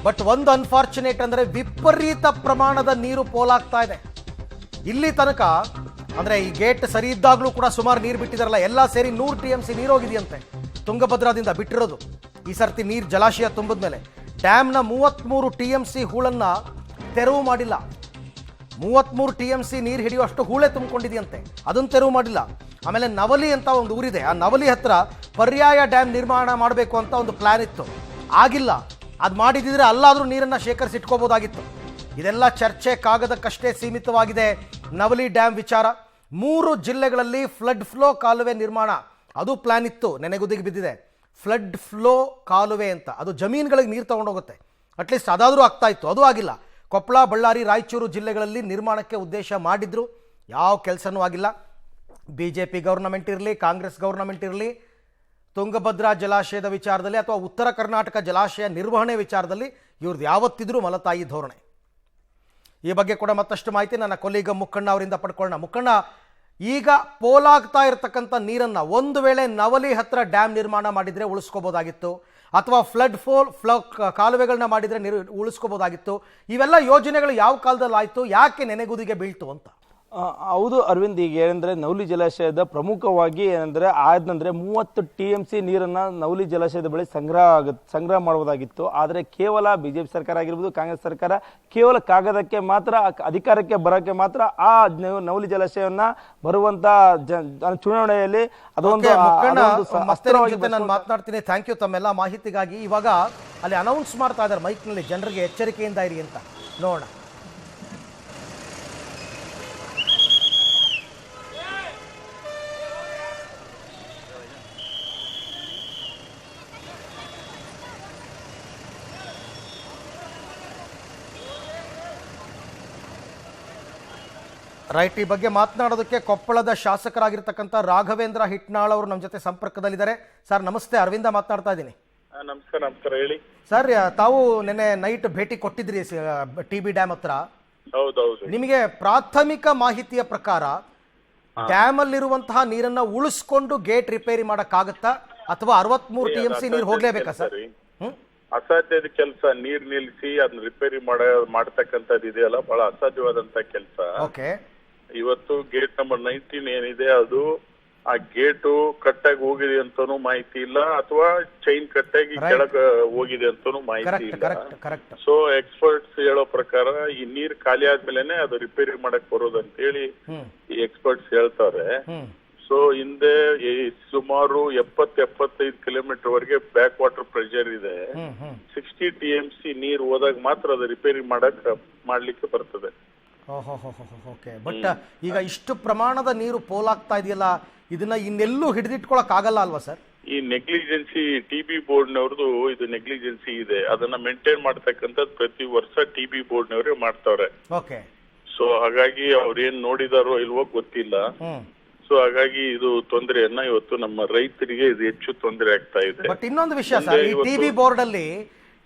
But ಒಂದು unfortunate ಅಂದರೆ ವಿಪರೀತ ಪ್ರಮಾಣದ ನೀರು ಪೋಲಾಗ್ತಾ ಇದೆ. ಇಲ್ಲಿ ತನಕ ಅಂದರೆ ಈ ಗೇಟ್ ಸರಿ ಇದ್ದಾಗಲೂ ಕೂಡ ಸುಮಾರು ನೀರು ಬಿಟ್ಟಿದಾರಲ್ಲ, ಎಲ್ಲ ಸೇರಿ 100 TMC ನೀರು ಹೋಗಿದೆಯಂತೆ ತುಂಗಭದ್ರಾದಿಂದ ಬಿಟ್ಟಿರೋದು. ಈ ಸರ್ತಿ ನೀರು ಜಲಾಶಯ ತುಂಬಿದ ಮೇಲೆ ಡ್ಯಾಮ್ನ 33 TMC ಹೂಳನ್ನು ತೆರವು ಮಾಡಿಲ್ಲ. 33 TMC ನೀರು ಹಿಡಿಯುವಷ್ಟು ಹೂಳೆ ತುಂಬಿಕೊಂಡಿದೆಯಂತೆ, ಅದನ್ನು ತೆರವು ಮಾಡಿಲ್ಲ. ಆಮೇಲೆ ನವಲಿ ಅಂತ ಒಂದು ಊರಿದೆ, ಆ ನವಲಿ ಹತ್ರ ಪರ್ಯಾಯ ಡ್ಯಾಮ್ ನಿರ್ಮಾಣ ಮಾಡಬೇಕು ಅಂತ ಒಂದು ಪ್ಲಾನ್ ಇತ್ತು, ಆಗಿಲ್ಲ. ಅದು ಮಾಡಿದಿದ್ರೆ ಅಲ್ಲಾದರೂ ನೀರನ್ನು ಶೇಖರಿಸಿಟ್ಕೋಬೋದಾಗಿತ್ತು. ಇದೆಲ್ಲ ಚರ್ಚೆ ಕಾಗದಕ್ಕಷ್ಟೇ ಸೀಮಿತವಾಗಿದೆ. ನವಲಿ ಡ್ಯಾಮ್ ವಿಚಾರ, 3 ಜಿಲ್ಲೆಗಳಲ್ಲಿ ಫ್ಲಡ್ ಫ್ಲೋ ಕಾಲುವೆ ನಿರ್ಮಾಣ, ಅದು ಪ್ಲಾನ್ ಇತ್ತು, ನೆನೆಗುದಿಗೆ ಬಿದ್ದಿದೆ. ಫ್ಲಡ್ ಫ್ಲೋ ಕಾಲುವೆ ಅಂತ, ಅದು ಜಮೀನುಗಳಿಗೆ ನೀರು ತೊಗೊಂಡೋಗುತ್ತೆ, ಅಟ್ಲೀಸ್ಟ್ ಅದಾದರೂ ಆಗ್ತಾ ಇತ್ತು, ಅದು ಆಗಿಲ್ಲ. ಕೊಪ್ಪಳ, ಬಳ್ಳಾರಿ, ರಾಯಚೂರು ಜಿಲ್ಲೆಗಳಲ್ಲಿ ನಿರ್ಮಾಣಕ್ಕೆ ಉದ್ದೇಶ ಮಾಡಿದ್ರು, ಯಾವ ಕೆಲಸನೂ ಆಗಿಲ್ಲ. BJP ಗೌರ್ನಮೆಂಟ್ ಇರಲಿ, ಕಾಂಗ್ರೆಸ್ ಗೌರ್ನಮೆಂಟ್ ಇರಲಿ, ತುಂಗಭದ್ರಾ ಜಲಾಶಯದ ವಿಚಾರದಲ್ಲಿ ಅಥವಾ ಉತ್ತರ ಕರ್ನಾಟಕ ಜಲಾಶಯ ನಿರ್ವಹಣೆ ವಿಚಾರದಲ್ಲಿ ಇವ್ರದ್ದು ಯಾವತ್ತಿದ್ರೂ ಮಲತಾಯಿ ಧೋರಣೆ. ಈ ಬಗ್ಗೆ ಕೂಡ ಮತ್ತಷ್ಟು ಮಾಹಿತಿ ನನ್ನ ಕೊಲೀಗ ಮುಕ್ಕಣ್ಣ ಅವರಿಂದ ಪಡ್ಕೊಳ್ಳೋಣ. ಮುಕ್ಕಣ್ಣ, ಈಗ ಪೋಲಾಗ್ತಾ ಇರತಕ್ಕಂಥ ನೀರನ್ನು ಒಂದು ವೇಳೆ ನವಲಿ ಹತ್ರ ಡ್ಯಾಮ್ ನಿರ್ಮಾಣ ಮಾಡಿದರೆ ಉಳಿಸ್ಕೋಬೋದಾಗಿತ್ತು, ಅಥವಾ ಫ್ಲೋ ಕಾಲುವೆಗಳನ್ನ ಮಾಡಿದರೆ ಉಳಿಸ್ಕೋಬೋದಾಗಿತ್ತು. ಇವೆಲ್ಲ ಯೋಜನೆಗಳು ಯಾವ ಕಾಲದಲ್ಲಿ ಆಯಿತು, ಯಾಕೆ ನೆನೆಗುದಿಗೆ ಬೀಳ್ತು ಅಂತ? ಹೌದು ಅರವಿಂದ್, ಈಗ ಏನಂದ್ರೆ ನವಲಿ ಜಲಾಶಯದ ಪ್ರಮುಖವಾಗಿ ಏನಂದ್ರೆ ಆದ್ನಂದ್ರೆ 30 TMC ನೀರನ್ನ ನವಲಿ ಜಲಾಶಯದ ಬಳಿ ಸಂಗ್ರಹ ಮಾಡಬಹುದಾಗಿತ್ತು. ಆದರೆ ಕೇವಲ BJP ಸರ್ಕಾರ ಆಗಿರ್ಬೋದು, ಕಾಂಗ್ರೆಸ್ ಸರ್ಕಾರ ಕೇವಲ ಕಾಗದಕ್ಕೆ ಮಾತ್ರ, ಅಧಿಕಾರಕ್ಕೆ ಬರೋಕ್ಕೆ ಮಾತ್ರ ಆ ನವಲಿ ಜಲಾಶಯವನ್ನ ಬರುವಂತ ಚುನಾವಣೆಯಲ್ಲಿ ಅದೊಂದು ನಾನು ಮಾತನಾಡ್ತೀನಿ. ಥ್ಯಾಂಕ್ ಯು ತಮ್ಮೆಲ್ಲ ಮಾಹಿತಿಗಾಗಿ. ಇವಾಗ ಅಲ್ಲಿ ಅನೌನ್ಸ್ ಮಾಡ್ತಾ ಇದ್ದಾರೆ ಮೈಕ್ನಲ್ಲಿ, ಜನರಿಗೆ ಎಚ್ಚರಿಕೆಯಿಂದ ಇರಿ ಅಂತ. ನೋಡೋಣ. ರೈಟ್, ಈ ಬಗ್ಗೆ ಮಾತನಾಡೋದಕ್ಕೆ ಕೊಪ್ಪಳದ ಶಾಸಕರಾಗಿರ್ತಕ್ಕಂಥ ರಾಘವೇಂದ್ರ ಹಿಟ್ನಾಳ್ ಅವರು ನಮ್ಮ ಜೊತೆ ಸಂಪರ್ಕದಲ್ಲಿದ್ದಾರೆ. ಸರ್ ನಮಸ್ತೆ, ಅರವಿಂದ ಮಾತನಾಡ್ತಾ ಇದ್ದೀನಿ. ನಮಸ್ಕಾರ. ಹೇಳಿ ಸರ್. ತಾವು ನಿನ್ನೆ ನೈಟ್ ಭೇಟಿ ಕೊಟ್ಟಿದ್ರಿ TB ಡ್ಯಾಮ್ ಹತ್ರ. ಹೌದೌದು. ನಿಮಗೆ ಪ್ರಾಥಮಿಕ ಮಾಹಿತಿಯ ಪ್ರಕಾರ ಡ್ಯಾಮ್ ಅಲ್ಲಿರುವಂತಹ ನೀರನ್ನ ಉಳಿಸ್ಕೊಂಡು ಗೇಟ್ ರಿಪೇರಿ ಮಾಡಕ್ಕಾಗತ್ತಾ, ಅಥವಾ 63 TMC ನೀರು ಹೋಗ್ಲೇಬೇಕಾ ಸರ್? ಅಸಾಧ್ಯದ ಕೆಲಸ. ನೀರ್ ನಿಲ್ಲಿಸಿ ಅದನ್ನ ರಿಪೇರಿ ಮಾಡ್ತಕ್ಕಂಥದ್ದು ಇದೆಯಲ್ಲ, ಬಹಳ ಅಸಾಧ್ಯವಾದಂತ ಕೆಲಸ. ಓಕೆ. ಇವತ್ತು ಗೇಟ್ ನಂಬರ್ 19 ಏನಿದೆ, ಅದು ಆ ಗೇಟು ಕಟ್ಟಾಗಿ ಹೋಗಿದೆ ಅಂತಾನು ಮಾಹಿತಿ ಇಲ್ಲ, ಅಥವಾ ಚೈನ್ ಕಟ್ಟಾಗಿ ಕೆಳಗ ಹೋಗಿದೆ ಅಂತಾನು ಮಾಹಿತಿ ಇಲ್ಲ. ಸೊ ಎಕ್ಸ್ಪರ್ಟ್ಸ್ ಹೇಳೋ ಪ್ರಕಾರ ಈ ನೀರ್ ಖಾಲಿ ಆದ್ಮೇಲೆನೆ ಅದು ರಿಪೇರಿ ಮಾಡಕ್ ಬರೋದಂತ ಹೇಳಿ ಈ ಎಕ್ಸ್ಪರ್ಟ್ಸ್ ಹೇಳ್ತಾರೆ. ಸೊ ಹಿಂದೆ ಸುಮಾರು 70-75 ಕಿಲೋಮೀಟರ್ ವರೆಗೆ ಬ್ಯಾಕ್ ವಾಟರ್ ಪ್ರೆಷರ್ ಇದೆ. 60 TMC ನೀರು ಹೋದಾಗ ಮಾತ್ರ ಅದು ರಿಪೇರಿ ಮಾಡ್ಲಿಕ್ಕೆ ಬರ್ತದೆ. ಓಕೆ. ಬಟ್ ಈಗ ಇಷ್ಟು ಪ್ರಮಾಣದ ನೀರು ಪೋಲಾಗ್ತಾ ಇದೆಯಲ್ಲ, ಇದನ್ನ ಇನ್ನೆಲ್ಲೂ ಹಿಡಿದಿಟ್ಕೊಳಕ್ ಆಗಲ್ಲ ಅಲ್ವಾ ಸರ್? ಈ ನೆಗ್ಲಿಜೆನ್ಸಿ TB ಬೋರ್ಡ್ನವ್ರದ್ದು ಇದು ನೆಗ್ಲಿಜೆನ್ಸಿ ಇದೆ, ಅದನ್ನ ಮೇಂಟೈನ್ ಮಾಡ್ತಕ್ಕಂಥದ್ದು ಪ್ರತಿ ವರ್ಷ TB ಬೋರ್ಡ್ನವರೇ ಮಾಡ್ತಾವ್ರೆ. ಓಕೆ. ಸೊ ಹಾಗಾಗಿ ಅವ್ರೇನ್ ನೋಡಿದಾರೋ ಇಲ್ವೋ ಗೊತ್ತಿಲ್ಲ. ಸೊ ಹಾಗಾಗಿ ಇದು ತೊಂದರೆಯನ್ನ ಇವತ್ತು ನಮ್ಮ ರೈತರಿಗೆ ಇದು ಹೆಚ್ಚು ತೊಂದರೆ ಆಗ್ತಾ ಇದೆ. ಬಟ್ ಇನ್ನೊಂದು ವಿಷಯ ಸರ್, ಈ TB ಬೋರ್ಡ್ ಅಲ್ಲಿ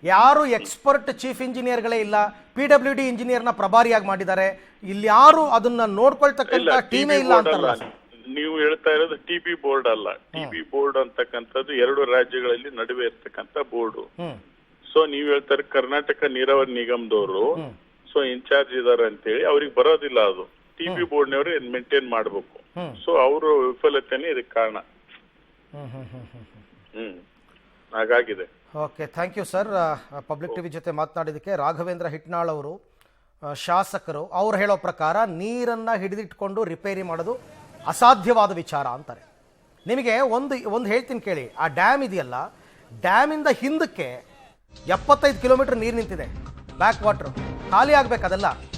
ಯಾರು ಎಕ್ಸ್ಪರ್ಟ್ ಚೀಫ್ ಇಂಜಿನಿಯರ್ಗಳೇ ಇಲ್ಲ, PWD ಇಂಜಿನಿಯರ್ನ ಪ್ರಭಾರಿಯಾಗಿ ಮಾಡಿದ್ದಾರೆ. ಇಲ್ಲಿ ಯಾರು ಅದನ್ನ ನೋಡ್ಕೊಳ್ತಕ್ಕಂಥ ಟೀಮೇ ಇಲ್ಲ ಅಂತಾರಲ್ಲ. ನೀವು ಹೇಳ್ತಾ ಇರೋದು TB ಬೋರ್ಡ್ ಅಲ್ಲ. TB ಬೋರ್ಡ್ ಅಂತಕ್ಕಂಥದ್ದು 2 ರಾಜ್ಯಗಳಲ್ಲಿ ನಡುವೆ ಇರ್ತಕ್ಕಂಥ ಬೋರ್ಡು. ಸೊ ನೀವ್ ಹೇಳ್ತಾರೆ ಕರ್ನಾಟಕ ನೀರಾವರಿ ನಿಗಮದವರು ಸೊ ಇನ್ಚಾರ್ಜ್ ಇದಾರೆ ಅಂತೇಳಿ, ಅವ್ರಿಗೆ ಬರೋದಿಲ್ಲ ಅದು. TB ಬೋರ್ಡ್ನವರು ಮೇಂಟೈನ್ ಮಾಡ್ಬೇಕು. ಸೊ ಅವರು ವಿಫಲತೆನೇ ಇದಕ್ಕೆ ಕಾರಣ. ಹಾಗಾಗಿದೆ. Okay, thank you sir. Public TV ಜೊತೆ ಮಾತನಾಡಿದಕ್ಕೆ. ರಾಘವೇಂದ್ರ ಹಿಟ್ನಾಳ್ ಅವರು ಶಾಸಕರು, ಅವ್ರು ಹೇಳೋ ಪ್ರಕಾರ ನೀರನ್ನು ಹಿಡಿದಿಟ್ಕೊಂಡು ರಿಪೇರಿ ಮಾಡೋದು ಅಸಾಧ್ಯವಾದ ವಿಚಾರ ಅಂತಾರೆ. ನಿಮಗೆ ಒಂದು ಹೇಳ್ತೀನಿ ಕೇಳಿ. ಆ ಡ್ಯಾಮ್ ಇದೆಯಲ್ಲ, ಡ್ಯಾಮಿಂದ ಹಿಂದಕ್ಕೆ 75 ಕಿಲೋಮೀಟರ್ ನೀರು ನಿಂತಿದೆ, ಬ್ಯಾಕ್ ವಾಟರ್ ಖಾಲಿ ಆಗ್ಬೇಕು ಅದೆಲ್ಲ.